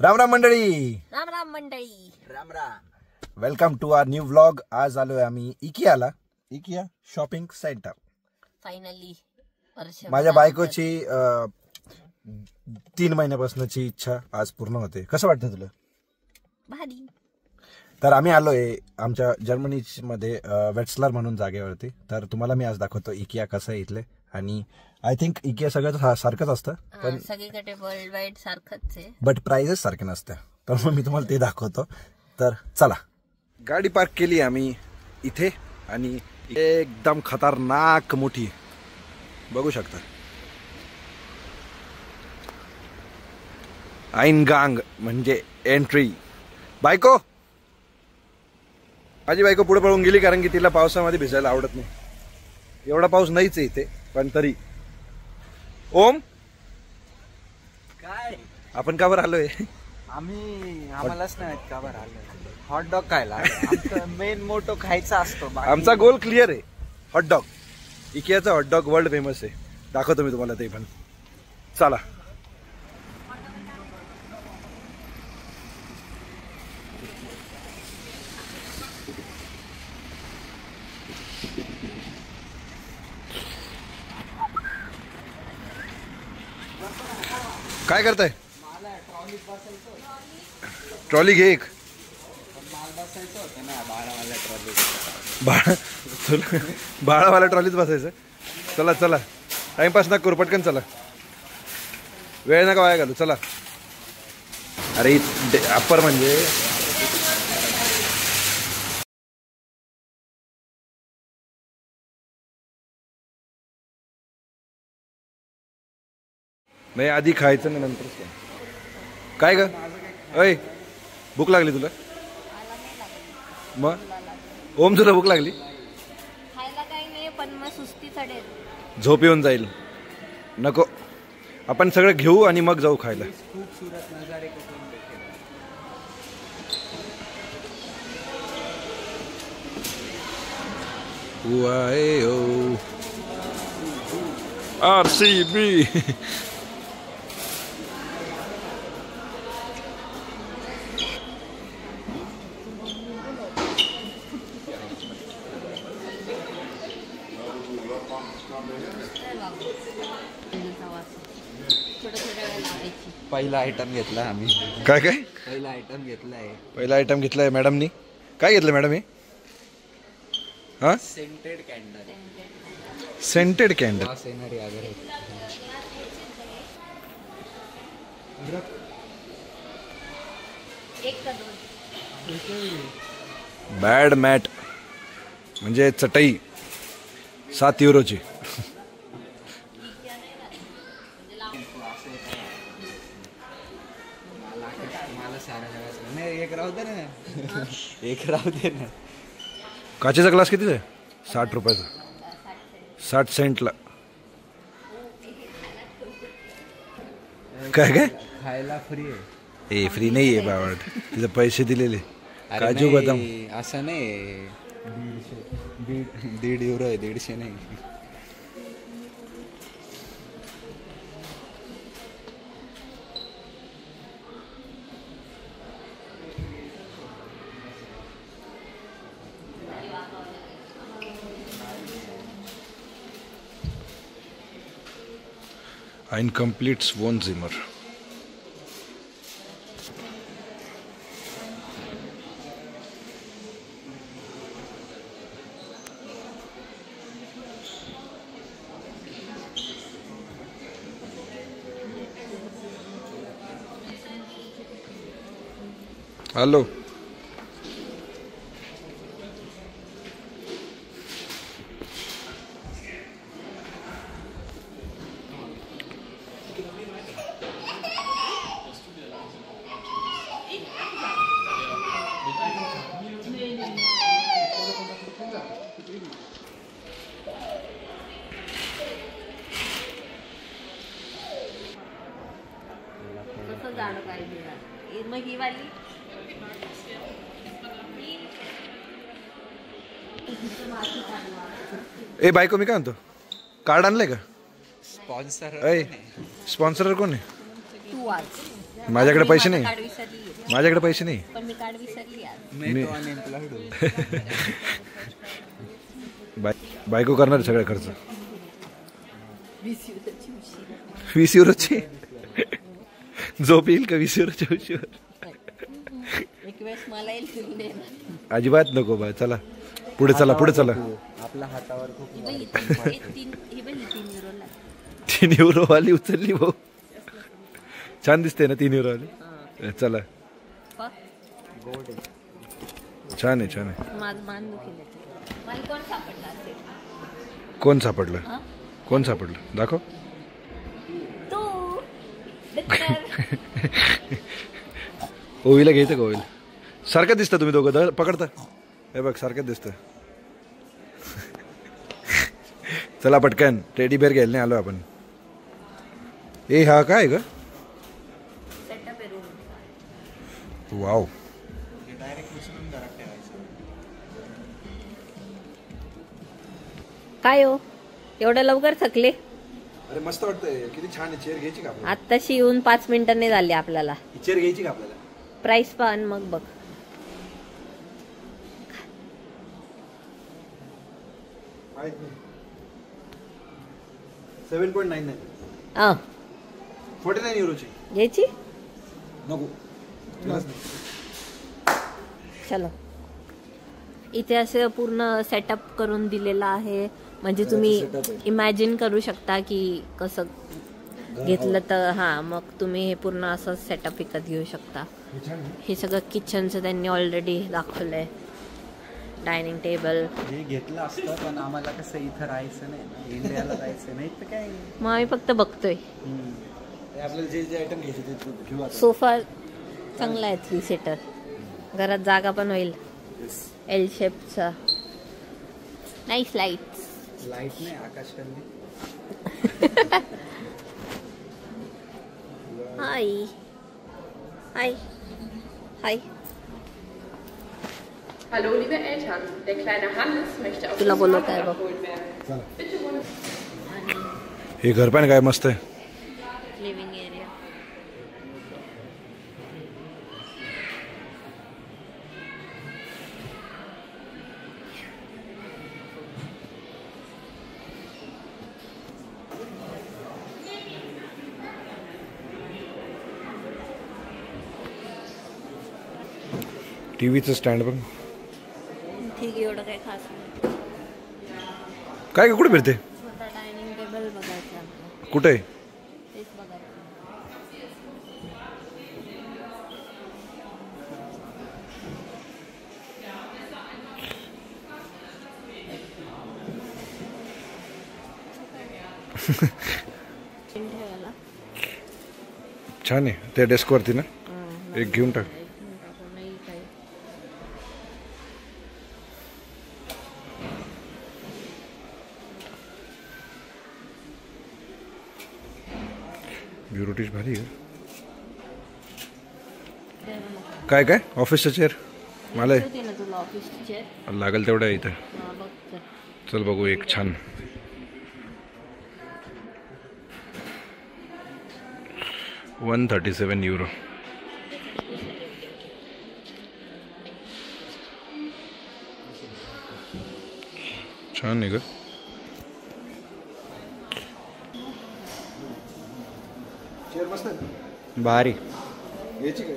राम राम मंडळी. राम राम मंडळी. राम राम. Welcome to our new vlog. आज आलोय आम्ही इकियाला. IKEA shopping centre. फायनली माझ्या बायकोची 3 महिन्यापासूनची इच्छा आज पूर्ण होते. कसं वाटतं तुला? भारी. तर आम्ही आलोय आमच्या जर्मनी मध्ये वेट्सलर म्हणून जागेवरती. तर तुम्हाला मी आज दाखवतो इकिया कसं आहे इथले. आणि आय थिंक इकिया सगळं सारखंच असतं पण सगळीकडे वर्ल्ड वाईड सारखंच आहे, बट प्राइसेस सारखे नसते. तर मग मी तुम्हाला ते दाखवतो. तर चला. गाडी पार्क केली आम्ही इथे आणि एकदम खतरनाक मोठी बघू शकता. आईनगांग म्हणजे एंट्री. बायको माझी बायको पुढे पळून गेली कारण की तिला पावसामध्ये भिजायला आवडत नाही. एवढा पाऊस नाहीच आहे इथे पण तरी. ओम काय आपण का बरं आलोय? आम्हालाच नाही का बरं आलं. हॉटडॉग खायला आमचा मेन मोटो खायचा असतो. आमचा गोल क्लिअर आहे. हॉटडॉग. इकियाचा हॉटडॉग वर्ल्ड फेमस आहे. दाखवतो मी तुम्हाला ते पण. चला. काय करताय? ट्रॉली घे एक. बाळावाला ट्रॉलीच बसायचं. चला चला, टाइमपास नका करू, पटकन चला, वेळ नका वाया घालू. चला. अरे अप्पर म्हणजे नाही, आधी खायचं ना नंतर काय ग? अय भूक लागली तुला? मग ओम तुला भूक लागली? खायला काही नाही पण मग सुस्ती चढेल, झोप येऊन जाईल. नको, आपण सगळं घेऊ आणि मग जाऊ खायला. खूबसूरत नजारे RCB. पहिला आयटम घेतला आम्ही. काय काय? पहिला आयटम घेतलाय. पहिला आयटम घेतलाय मॅडमनी. काय घेतलं मॅडम हे? हा, scented candle. Scented candle. Scenery वगैरे. बॅड मॅट म्हणजे चटई 7 युरोची. एक राहू दे ना. एक राहू दे ना. काचेचा ग्लास कितीचा आहे? 60 रुपयाचा. 60 सेंटला. काय काय? खायला फ्री आहे. ए फ्री नाही आहे बावड, तिथे पैसे दिलेले. काजू बदाम असं नाही. 1.5 युरो आहे, 150 नाही. Ein completes Wohnzimmer. Hallo. मग ही वाली ए बायको मी काय म्हणतो, कार्ड आणलंय का? स्पॉन्सर स्पॉन्सर कोण आहे? तू आज माझ्याकडे पैसे नाही. माझ्याकडे पैसे नाही. पण मी कार्ड विसरली आज. बायको करणार सगळा खर्च. 20 युरोची झोप येईल का 20 युरोच्या उशीवर? एक वेळेस मला येईल. अजिबात नको बा. चला पुढे चला पुढे चला. आपल्या हातावर खूप 3 युरो वाली उचलली भाऊ. छान दिसते ना 3 युरो वाली. चला छान आहे छान आहे. कोण सापडलं कोण सापडलं दाखव. ओवीला घ्यायचं का? ओवीला सारखं दिसतं तुम्ही दोघं पकडता. हे बघ सारखं दिसतं. चला पटकन टेडी बेअर घ्यायला नाही आलो आपण. ए हा काय ग? वाव काय हो एवढं लवकर थकले? अरे मस्त वाटतंय. किती छान आहे. चेअर घ्यायची का आपल्याला? आत्ताशी येऊन 5 मिनिटांनी झाले आपल्याला. चेअर घ्यायची का आपल्याला? प्राइस पाहन मग बघ. माहित नाही. 7.99 49 युरोची घ्यायची. नको. चलो इथे असं पूर्ण सेटअप करून दिलेला आहे. म्हणजे तुम्ही इमॅजिन करू शकता की कसं घेतलं तर. हा मग तुम्ही हे पूर्ण असं सेटअप विकत घेऊ शकता. हे सगळं किचनचं त्यांनी ऑलरेडी दाखवलंय. डायनिंग टेबल हे घेतलं असतं पण आम्हाला कसं इथं राहायचं नाही, इंडियाला जायचं नाही तर काय. मग आम्ही फक्त बघतोय. आपल्याला जे जे आयटम घ्यायचे ते घेऊ. सोफा चांगला आहे 3 सीटर. घरात जागा पण होईल. एल शेपचा. Nice lights. लाईट नाही आकाशकंदी. हाय हाय हाय. Hallo, liebe Eltern. Der kleine Hannes möchte auf तुला das बोलत Fahrrad आहे बघ. abgeholt werden. Bitte wohnen. हे घर पण काय मस्त आहे. Living area. टीव्हीचं स्टँड पण ठीक आहे. एवढं काही खास नाही. काय कुठे फिरते? स्वतः डायनिंग टेबल बघायचं आपलं. कुठे? तेच बघायचं. छान आहे. त्या डेस्कवरती ना एक घेऊन टाक. ब्युरोटीज भारी आहे. काय काय ऑफिसचं चेअर मला तुला ऑफिसची चेअर लागेल तेवढं आहे इथं. बघ. चल बघू एक छान. €137. छान आहे ग. चेअर मस्त आहे. भारी. याची काय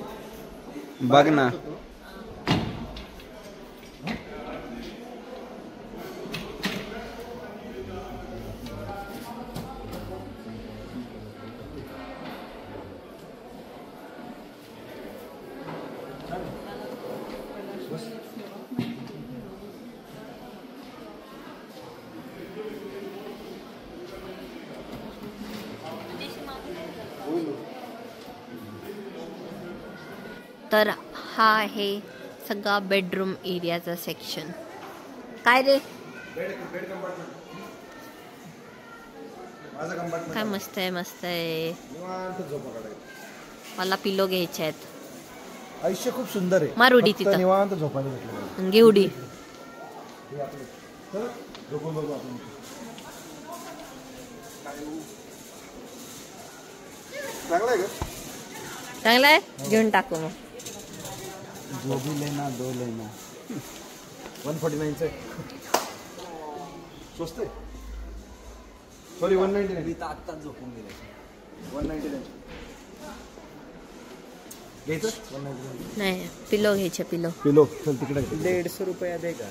बघ ना. तर हा आहे सगळा बेडरूम एरियाचा सेक्शन. काय रे काय मस्त आहे मस्त आहे. मला पिलो घ्यायचे आहेत. आयुष्य खूप सुंदर आहे. मार उडी तिथं. निवांत झोपायला भेटलं. घे उडी. चांगलं आहे का? चांगला आहे घेऊन टाकू मग. जो भी लेना दो लेना. 149चं स्वस्त आहे. सॉरी 199. मी तर आत्ताच झोपून गेले. 199 घ्यायचं. 199 नाही पिलो घ्यायचे पिलो. पिलो चल तिकडे. 150 रुपया दे का.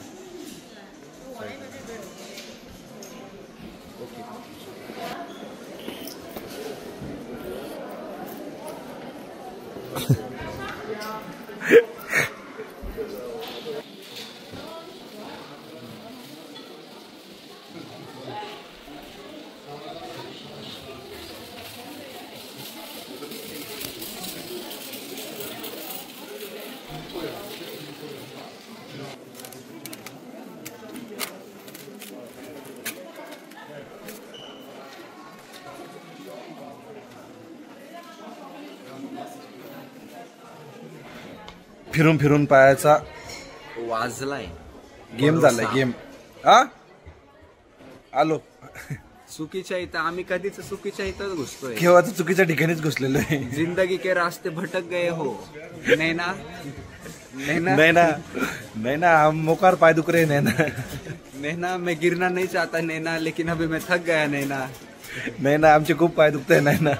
फिरून फिरून पायाचा वाजलाय. गेम झालाय गेम. हा आलो. चुकीच्या इथं आम्ही कधीच चुकीच्या इथंच घुसतोय. केव्हा तर चुकीच्या ठिकाणीच घुसलेलो आहे. जिंदगी के रास्ते भटक गए हो. नैना नैना नैना नैना हम मोकार पाय दुख रहे नैना. नैना मैं गिरना नहीं चाहता नैना लेकिन अभी मैं थक गया नैना. नैना आमचे खूप पाय दुखते नैना.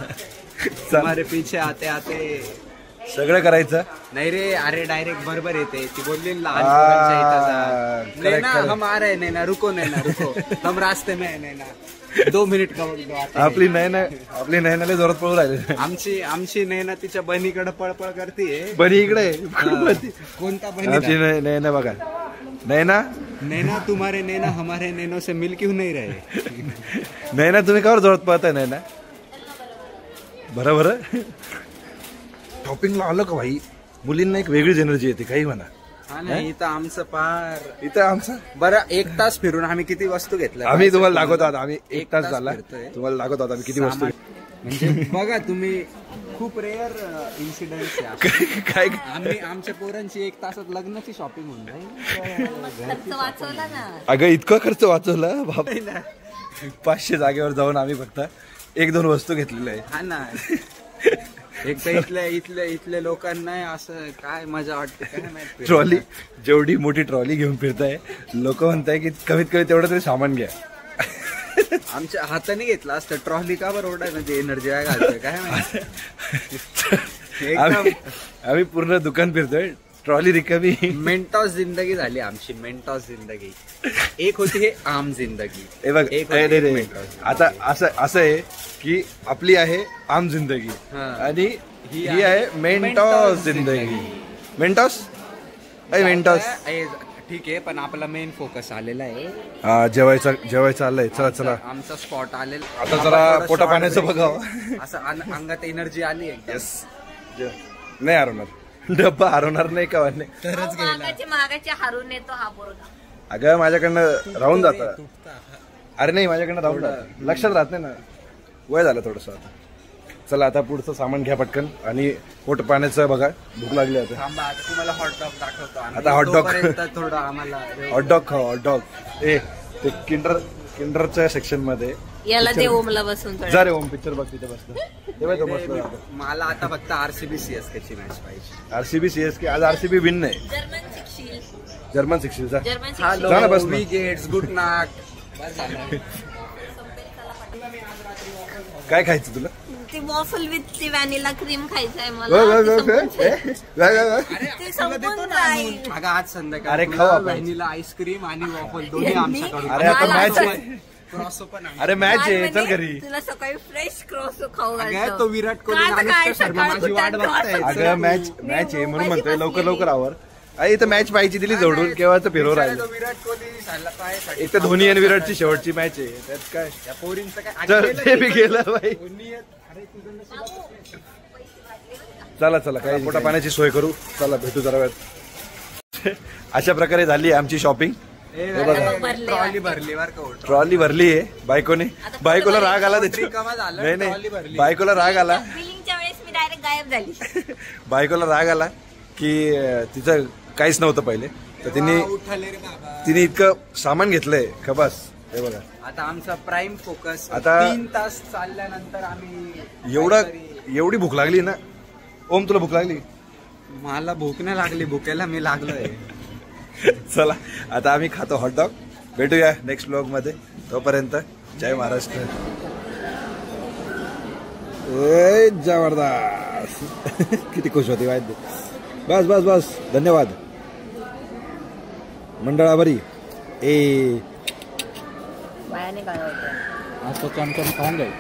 तुम्हारे पीछे आते आते सगळं करायचं नाही रे. अरे डायरेक्ट बरोबर येते ती बोलली ना, लहान पोरांच्या इथं जा. नैना हम आ रहे नैना रुको नैना रुको हम रास्ते में है नैना 2 मिनिट का वक्त दो आते. आपली नैनाला जोरात पळू राहिले. आमची नैना तिच्या बहिणीकडे पळपळ करते. बरी इकडे कोणता आमची बहिणी. नैना बघा. नैना नैना तुम्हारे नैना हमारे नैनों से मिल क्यों नहीं रहे. नैना तुम्ही कावर जोरात पळताय नैना. बरोबर शॉपिंगला आलं का भाई मुलींना एक वेगळीच एनर्जी येते काही म्हणा. हा नाही इथं आमचं पार इथं आमचं बरं 1 तास फिरून आम्ही किती वस्तू घेतल्या. आम्ही तुम्हाला दाखवतो आता. आम्ही 1 तास तास झाला फिरतोय. तुम्हाला दाखवतो आता आम्ही किती वस्तू म्हणजे बघा तुम्ही खूप रेअर इन्सिडेंट आहे. काय. आम्ही आमच्या पोरांची 1 तासात लग्नाची शॉपिंग होऊन जाईल. खर्च वाचवला ना. अगं इतका खर्च वाचवला बाप. 500 जागेवर जाऊन आम्ही फक्त 1-2 वस्तू घेतलेल्या आहे. हा ना. एक तर इथल्या लोकांना असं काय मजा वाटते काय माहिती. ट्रॉली जेवढी मोठी ट्रॉली घेऊन फिरताय लोक म्हणताय की कमीत कमी तेवढं तरी सामान घ्या. आमच्या हाताने घेतला असतं ट्रॉली का बरं ओढायमध्ये एनर्जी आहे घालतोय काय माहिती. एकदम आम्ही पूर्ण दुकान फिरतोय ट्रॉली रिकामी. मेंटॉस जिंदगी झाली आमची. मेंटॉस जिंदगी एक होती हे आम जिंदगी. हे बघ एक रे होती रे मेंटॉस. आता असं आहे की आपली आहे आम जिंदगी हा. आणि ही आहे मेंटॉस जिंदगी. मेंटॉस मेंटॉस ठीक आहे पण आपला मेन फोकस आलेला आहे. हा जेवायचं आलंय. चला आमचा स्पॉट आलेला. आता जरा पोटा पाण्याचं बघावं. असं अंगात एनर्जी आली आहे. येस नाही हरवणार डब्बा हरवणार नाही का वाटणे. तरच मागाचे हारून येतो हा पोरगा. अगं माझ्याकडनं राहून जात. अरे नाही माझ्याकडनं राहून जात. लक्षात राहत नाही ना. वय झालं थोडस आता. चला आता पुढचं सामान घ्या पटकन आणि पोट पाण्याचं बघा. भूक लागली आता. थांबा आता तुम्हाला हॉटडॉग दाखवतो. आता hotdog. थोडं आम्हाला हॉटडॉग खाऊ. हॉटडॉग ते किंडरच्या सेक्शन मध्ये याला ते ओमला बसून जा रे ओम पिक्चर बघ तिथे बसतो. तेव्हा तो मस्त राहतो. मला आता फक्त RCB CSK मॅच पाहिजे. RCB CSK आज RCB विन नाही. जर्मन शिक्षिल जा. हॅलो जा ना बस ना. We gets good night. काय खायचं तुला. ती वॉफल विथ ती व्हॅनिला क्रीम खायचंय वा, मला. वा, ती वा, संपून वा, वा, वा. ती संपून जाईल. अगं आज संध्याकाळी अरे खाऊ आपण. व्हॅनिला आईस्क्रीम आणि वॉफल दोन्ही आमच्याकडून. अरे आता मला मॅच असं- आहे. क्रॉसो पण आहे. अरे मॅच आहे चल म्हणजे घरी. तुला सकाळी फ्रेश क्रॉस खाऊ अगं घालतो. तो विराट कोहली काय आणि काय अनुष्का शर्मा सकाळ माझी वाट कुठं बघताय. अगं मॅच आहे म्हणून म्हणतोय लवकर आवर. अरे इथं मॅच पाहिजे दिली जोडून केव्हाच फिरव राहिलं. तो विराट कोहली झाला काय एक तर धोनी आणि विराटची शेवटची मॅच आहे त्यात काय. या पोरींचं काय चल ते बी गेलं बाई. अरे तुझं नशीब. चला काय पोटा पाण्याची सोय करू. चला भेटू जरा वेळात. अशा प्रकारे झाली आमची शॉपिंग. ट्रॉली भरली बर का. ट्रॉली भरली आहे बायकोने. बायकोला राग आला त्याची. रिकामा झालं, नाही ट्रॉली भरली. नाही बायकोला राग आला. बिलिंगच्या वेळेस मी डायरेक्ट गायब झाली. बायकोला राग आला की तिचं काहीच नव्हतं पहिले तर उठाले रे बाबा. तिने इतकं सामान घेतलंय का बस. हे बघा आता आमचा प्राईम फोकस आता 3 तास चालल्यानंतर आम्ही एवढी भूक लागली ना. ओम तुला भूक लागली. मला भूक नाही लागली, भुकेला मी लागलोय. चला आता आम्ही खातो हॉटडॉग. भेटूया नेक्स्ट ब्लॉग मध्ये. तोपर्यंत जय महाराष्ट्र. ए जबरदस्त. किती खुश होती वाईट. बस बस बस. धन्यवाद मंडळाभरी. वायाने काय होतं असं चमचम खाऊन जाईल.